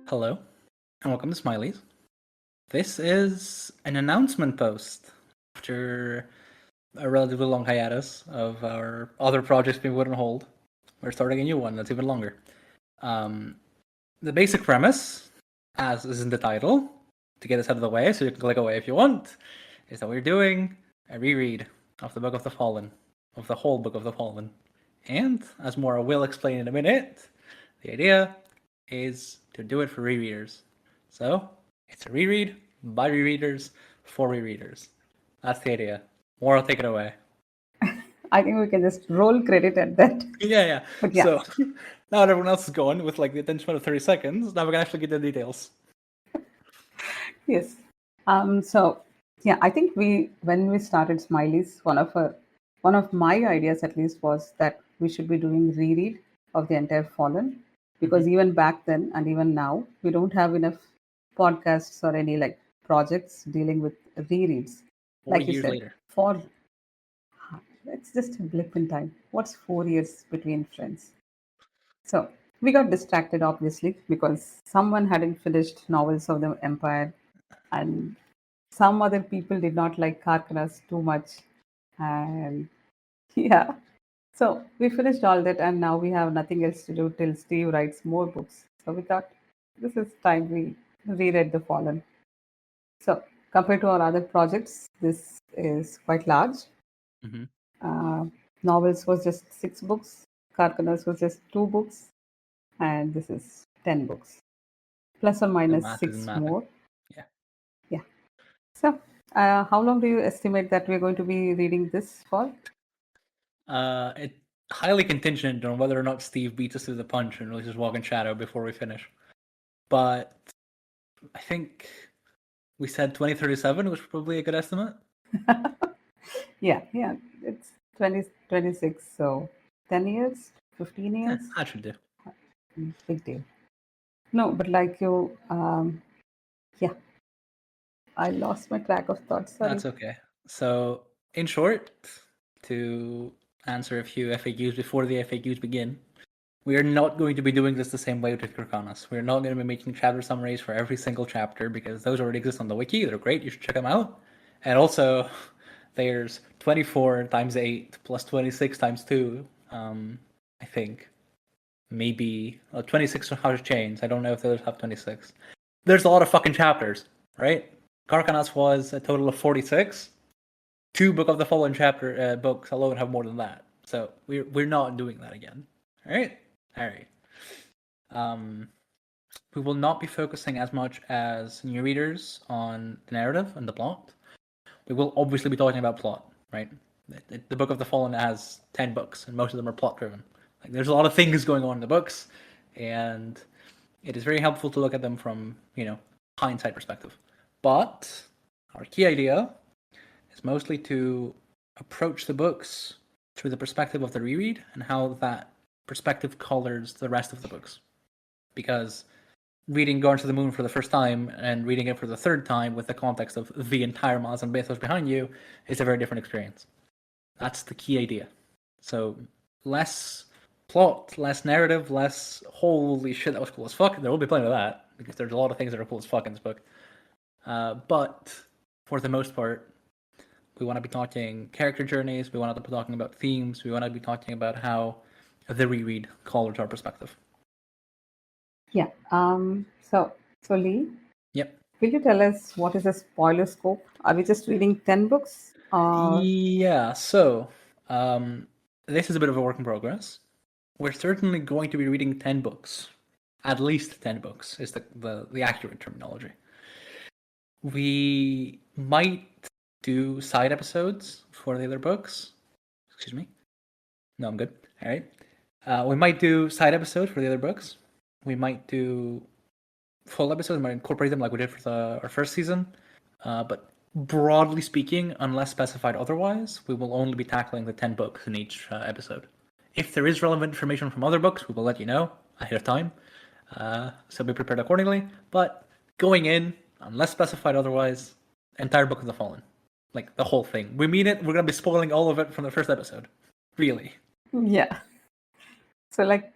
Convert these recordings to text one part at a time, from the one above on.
Hello, and welcome to Smiley's. This is an announcement post after a relatively long hiatus of our other projects being put on hold. We're starting a new one that's even longer. The basic premise, as is in the title, to get us out of the way so you can click away if you want, is that we're doing a reread of the Book of the Fallen, of the whole Book of the Fallen. And, as Mora will explain in a minute, the idea is to do it for rereaders. So, it's a reread by rereaders for rereaders. That's the idea. Mora, take it away. I think we can just roll credit at that. Yeah. But yeah. So, now that everyone else is going with like the attention of 30 seconds, now we can actually get the details. Yes. So yeah, I think when we started Smiley's, one of my ideas at least was that we should be doing reread of the entire Fallen, because even back then and even now we don't have enough podcasts or any like projects dealing with rereads. 4 Like you years said, later. it's just a blip in time. What's 4 years between friends? So we got distracted, obviously, because someone hadn't finished Novels of the Empire, and some other people did not like Kharkanas too much. And yeah, so we finished all that, and now we have nothing else to do till Steve writes more books. So we thought this is time we reread The Fallen. So compared to our other projects, this is quite large. Mm-hmm. Novels was just 6 books, Kharkanas was just 2 books, and this is 10 books, plus or minus math 6 isn't mathing. more. Yeah. So, how long do you estimate that we're going to be reading this for? It highly contingent on whether or not Steve beats us to the punch and releases Walk in Shadow before we finish. But I think we said 2037 was probably a good estimate. Yeah, it's 2026, so 10 years, 15 years. That should do. Big deal. No, but like you, yeah, I lost my track of thoughts. Sorry. That's okay. So, in short, to answer a few FAQs before the FAQs begin, we are not going to be doing this the same way with Kharkanas. We're not going to be making chapter summaries for every single chapter because those already exist on the wiki. They're great. You should check them out. And also, there's 24 times 8 plus 26 times 2, I think. Maybe 26 how to change. I don't know if the others have 26. There's a lot of fucking chapters, right? Kharkanas was a total of 46. 2 Book of the Fallen chapter books alone have more than that. So we're not doing that again. All right. We will not be focusing as much as new readers on the narrative and the plot. We will obviously be talking about plot, right? The Book of the Fallen has 10 books, and most of them are plot driven. Like there's a lot of things going on in the books, and it is very helpful to look at them from hindsight perspective. But our key idea is mostly to approach the books through the perspective of the reread and how that perspective colors the rest of the books. Because reading Gone to the Moon for the first time and reading it for the third time with the context of the entire Malazan Book behind you is a very different experience. That's the key idea. So less plot, less narrative, less holy shit that was cool as fuck. There will be plenty of that because there's a lot of things that are cool as fuck in this book. But for the most part, we want to be talking character journeys. We want to be talking about themes. We want to be talking about how the reread colors our perspective. Yeah. So Lee. Yep. Will you tell us what is the spoiler scope? Are we just reading 10 books? Yeah. So this is a bit of a work in progress. We're certainly going to be reading 10 books. At least 10 books is the accurate terminology. We might do side episodes for the other books. Excuse me. No, I'm good. All right. We might do side episodes for the other books. We might do full episodes. We might incorporate them like we did for our first season. But broadly speaking, unless specified otherwise, we will only be tackling the 10 books in each episode. If there is relevant information from other books, we will let you know ahead of time. So be prepared accordingly. But going in, unless specified otherwise, entire Book of the Fallen. Like the whole thing. We mean it. We're going to be spoiling all of it from the first episode. Really. Yeah. So, like,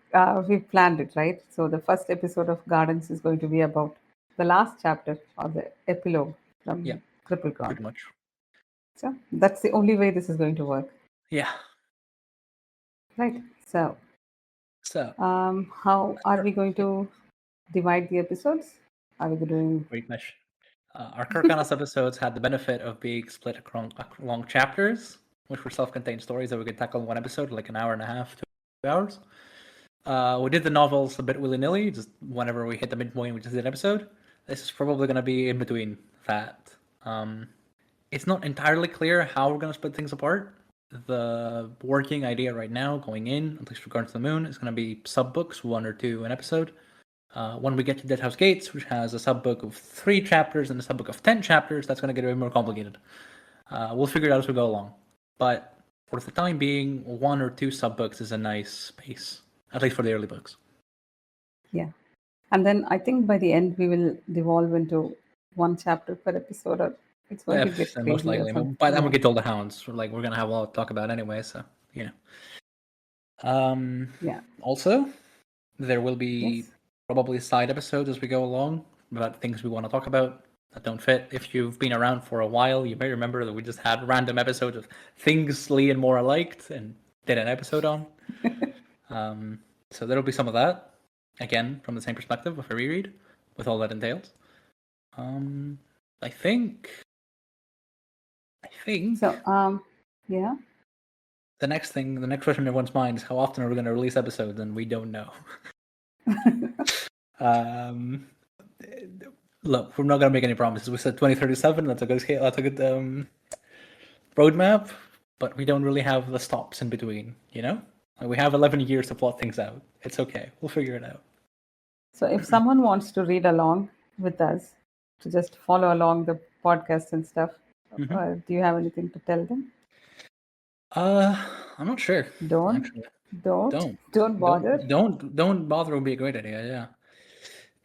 we planned it, right? So, the first episode of Gardens is going to be about the last chapter or the epilogue Yeah, from Cripple God. pretty much. So, that's the only way this is going to work, Yeah. right? So, So, how are we going to divide the episodes? Are we doing? great question. Our Kharkanas episodes had the benefit of being split along chapters, which were self-contained stories that we could tackle in one episode, like an hour and a half, 2 hours. We did the novels a bit willy-nilly, just whenever we hit the midpoint, we just did an episode. This is probably going to be in between that. It's not entirely clear how we're going to split things apart. The working idea right now, going in, at least regarding to the moon, is going to be sub-books, 1 or 2 an episode. When we get to Deadhouse Gates, which has a sub-book of 3 chapters and a sub-book of 10 chapters, that's going to get a bit more complicated. We'll figure it out as we go along. But for the time being, 1 or 2 sub-books is a nice pace, at least for the early books. Yeah. And then I think by the end, we will devolve into 1 chapter per episode, or it's going to get crazy. Most or likely. something. By the time we get to all the hounds, we're going to have a lot to talk about anyway, so, you know. Yeah. Also, there will be Yes. probably side episodes as we go along about things we want to talk about that don't fit. If you've been around for a while, you may remember that we just had random episodes of things Lee and Mora liked and did an episode on. So there'll be some of that, again, from the same perspective of a reread, with all that entails. I think. So, yeah. The next question in everyone's mind is how often are we going to release episodes, and we don't know. Look, we're not going to make any promises. We said 2037. That's a good roadmap, but we don't really have the stops in between. You know, we have 11 years to plot things out. It's okay. We'll figure it out. So, if someone wants to read along with us, to just follow along the podcast and stuff, do you have anything to tell them? I'm not sure. Don't bother. Don't bother would be a great idea. Yeah.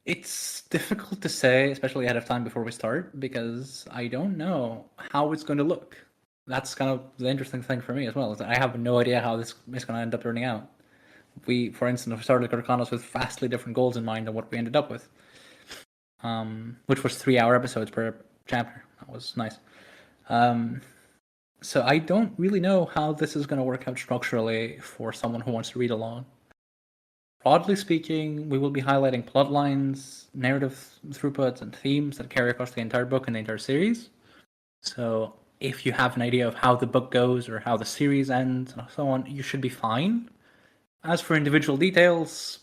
It's difficult to say, especially ahead of time before we start, because I don't know how it's going to look. That's kind of the interesting thing for me as well. Is that I have no idea how this is going to end up turning out. We, for instance, we started Kharkanas with vastly different goals in mind than what we ended up with, which was 3-hour episodes per chapter. That was nice. So I don't really know how this is going to work out structurally for someone who wants to read along. Broadly speaking, we will be highlighting plot lines, narrative throughputs, and themes that carry across the entire book and the entire series. So if you have an idea of how the book goes or how the series ends and so on, you should be fine. As for individual details,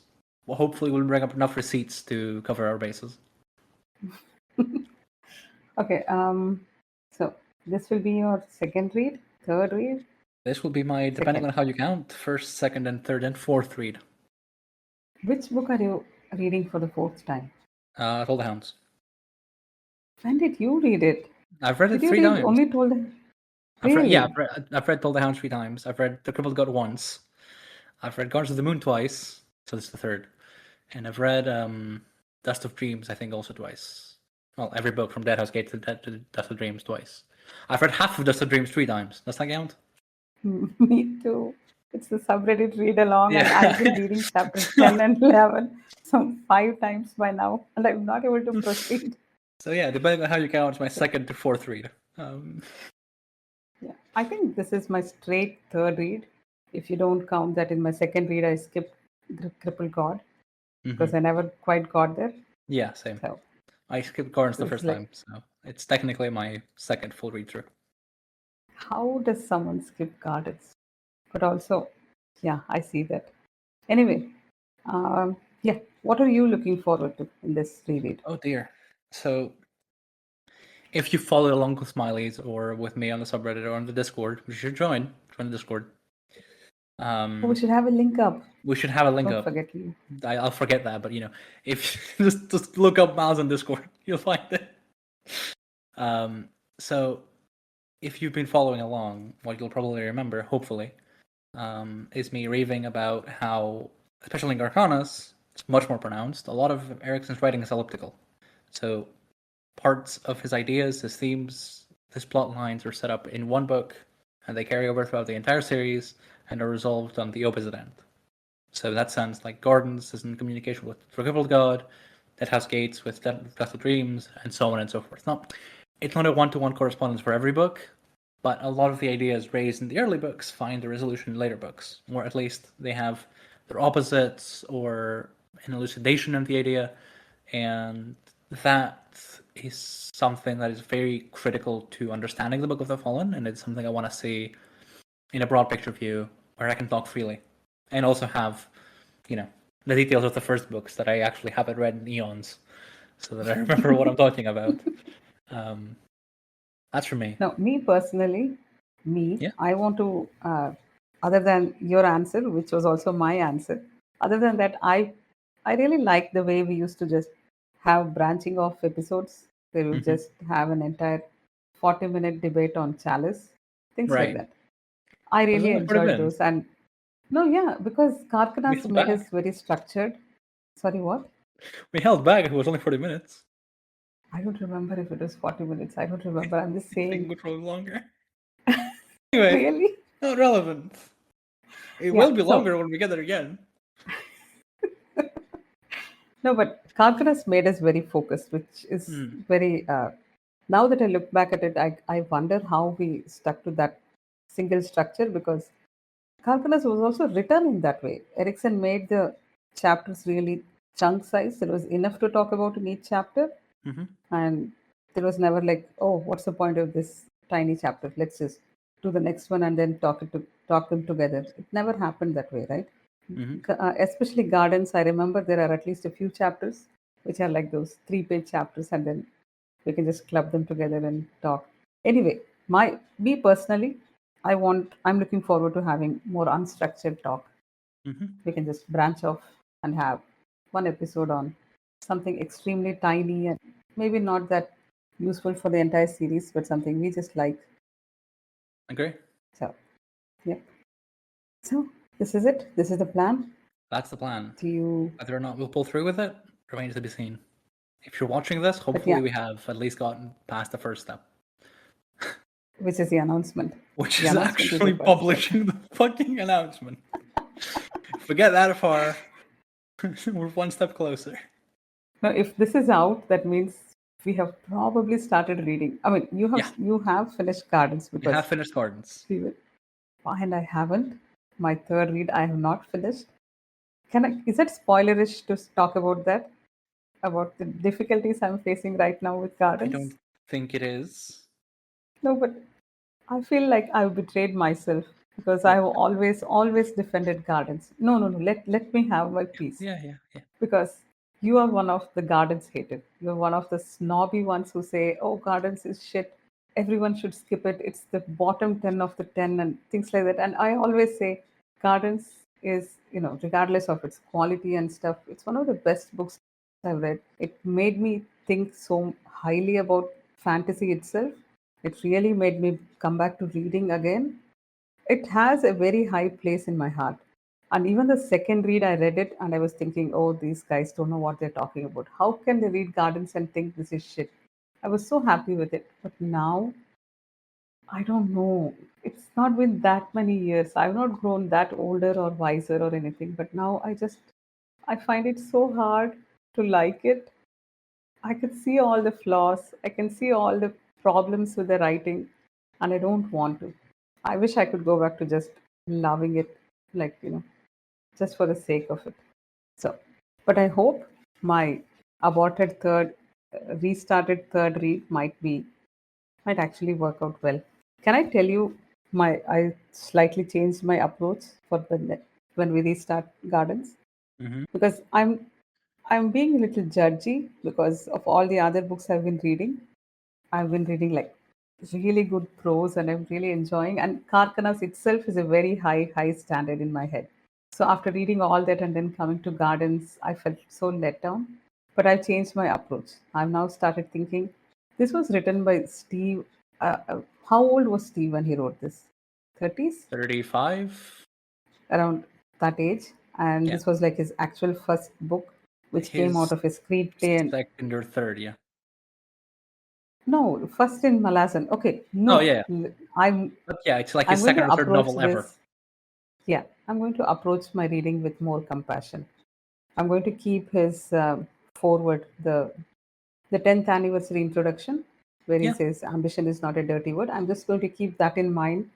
well, hopefully we'll bring up enough receipts to cover our bases. Okay, so this will be your second read, third read? This will be my, depending on how you count, first, second, and third, and fourth read. Which book are you reading for the 4th time? Told the Hounds. When did you read it? I've read it 3 times. Only Told the Really? I've read Told the Hounds 3 times. I've read The Crippled God once. I've read Guardians of the Moon twice, so this is the third. And I've read Dust of Dreams, I think, also twice. Well, every book from Deadhouse Gate to Dust of Dreams twice. I've read half of Dust of Dreams 3 times. Does that count? Me too. It's the subreddit read along, and I've been reading chapters 10 and 11 some 5 times by now, and I'm not able to proceed. So yeah, depending on how you count, it's my second to fourth read. Yeah, I think this is my straight third read. If you don't count that in my second read, I skipped Crippled God because I never quite got there. Yeah, same. So I skipped Gardens the first time, so it's technically my second full read through. How does someone skip Gardens? But also, yeah, I see that. Anyway, yeah, what are you looking forward to in this reread? Oh dear. So, if you follow along with Smiley's or with me on the subreddit or on the Discord, which you should join the Discord. We should have a link up. We should have a link Don't up. forget you. I'll forget that, but you know, if just look up Malazan Discord, you'll find it. So, if you've been following along, what you'll probably remember, hopefully, is me raving about how, especially in Kharkanas, it's much more pronounced. A lot of Erikson's writing is elliptical. So parts of his ideas, his themes, his plot lines are set up in one book, and they carry over throughout the entire series and are resolved on the opposite end. So in that sense, like Gordon's is in communication with the forgivable God, that has gates with deathful dreams, and so on and so forth. It's not a one-to-one correspondence for every book, but a lot of the ideas raised in the early books find a resolution in later books, or at least they have their opposites or an elucidation of the idea, and that is something that is very critical to understanding the Book of the Fallen, and it's something I want to see in a broad picture view where I can talk freely and also have, the details of the first books that I actually haven't read in eons, so that I remember what I'm talking about. That's for me. Now, me personally, Yeah. I want to, other than your answer, which was also my answer, other than that, I really like the way we used to just have branching off episodes. Where we just have an entire 40-minute debate on Chalice, things like Right. that. I It was really only 40 enjoyed minutes. those. And no, yeah, because We Kharkanas held made back. us very structured. Sorry, what? We held back. It was only 40 minutes. I don't remember if it was 40 minutes. I don't remember. I'm just I think saying. it was longer. Anyway, Really? not relevant. It Yeah. will be So, longer when we get there again. no, but Kharkanas made us very focused, which is very. Now that I look back at it, I wonder how we stuck to that single structure because Kharkanas was also written in that way. Erikson made the chapters really chunk size. There was enough to talk about in each chapter, and there was never like, oh, what's the point of this tiny chapter? Let's just do the next one and then talk them together. It never happened that way, right? Especially Gardens, I remember there are at least a few chapters which are like those 3-page chapters, and then we can just club them together and talk. Anyway, me personally, I'm looking forward to having more unstructured talk. We can just branch off and have one episode on something extremely tiny and maybe not that useful for the entire series, but something we just like. Agree. So, yep. So this is it. This is the plan. That's the plan. Do you? Whether or not we'll pull through with it remains to be seen. If you're watching this, But hopefully yeah, we have at least gotten past the first step, which is the announcement. which The is announcement is actually the first step. publishing the fucking announcement. If we get that far, we're one step closer. Now, if this is out, that means we have probably started reading. I mean, Yeah, you have finished Gardens we have because finished Gardens. we will, and I haven't. My third read, I have not finished. Is it spoilerish to talk about that? About the difficulties I'm facing right now with I Gardens? don't think it is. No, but I feel like I've betrayed myself because Yeah, I've always defended Gardens. No, no, no. Let me have my peace. yeah. Because you are one of the Gardens hater. You're one of the snobby ones who say, "Oh, Gardens is shit. Everyone should skip it. It's the bottom 10 of the 10," and things like that. And I always say, Gardens is, regardless of its quality and stuff, it's one of the best books I've read. It made me think so highly about fantasy itself. It really made me come back to reading again. It has a very high place in my heart. And even the second read, I read it and I was thinking, oh, these guys don't know what they're talking about. How can they read Gardens and think this is shit? I was so happy with it. But now, I don't know. It's not been that many years. I've not grown that older or wiser or anything. But now I find it so hard to like it. I could see all the flaws. I can see all the problems with the writing, and I don't want to. I wish I could go back to just loving it, like, just for the sake of it. So, but I hope my aborted restarted third read might actually work out well. Can I tell you I slightly changed my approach for when we restart Gardens because I'm being a little judgy because of all the other books I've been reading. I've been reading like really good prose and I'm really enjoying. And Kharkanas itself is a very high standard in my head. So after reading all that and then coming to Gardens, I felt so let down. But I changed my approach. I've now started thinking this was written by Steve. How old was Steve when he wrote this? 30s? 35? Around that age. And Yeah. this was like his actual first book, which came out His of his screenplay. And second or third, yeah. no, first in Malazan. Okay, Oh, no, yeah. I'm But yeah, it's like I'm his going second to or third approach novel ever. this. Yeah, I'm going to approach my reading with more compassion. I'm going to keep his forward, the 10th anniversary introduction, where he Yeah. says ambition is not a dirty word. I'm just going to keep that in mind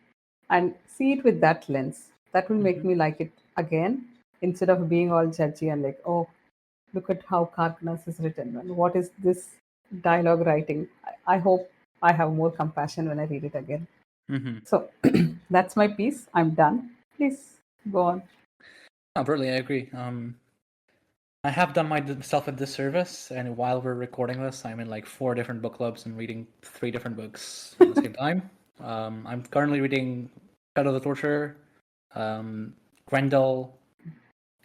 and see it with that lens. That will make Hmm. me like it again, instead of being all judgy and like, oh, look at how Kharkanas is written and what is this dialogue writing. I hope I have more compassion when I read it again. Hmm. So that's my piece. I'm done. Please go on. Oh, brilliant. I agree. I have done myself a disservice, and while we're recording this, I'm in like 4 different book clubs and reading 3 different books at the same time. I'm currently reading Shadow of the Torturer, um, Grendel,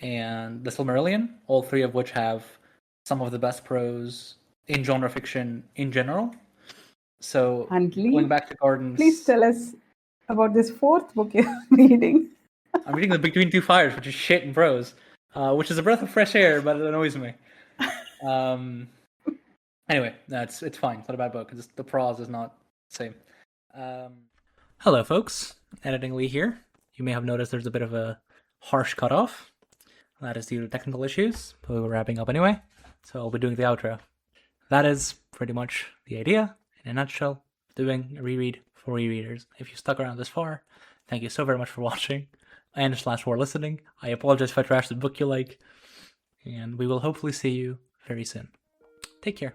and The Silmarillion, all 3 of which have some of the best prose in genre fiction in general. So And going Lee, back to please Gardens, tell us about this fourth book you're reading. I'm reading The Between Two Fires, which is shit in prose, which is a breath of fresh air, but it annoys me. Um, Anyway, no, it's fine. It's not a bad book. It's, the prose is not the same. Hello, folks. Editing Lee here. You may have noticed there's a bit of a harsh cutoff. That is due to technical issues, but we're wrapping up anyway, so I'll be doing the outro. That is pretty much the idea, in a nutshell, doing a reread for rereaders. If you stuck around this far, thank you so very much for watching and for listening. I apologize if I trashed the book you like, and we will hopefully see you very soon. Take care.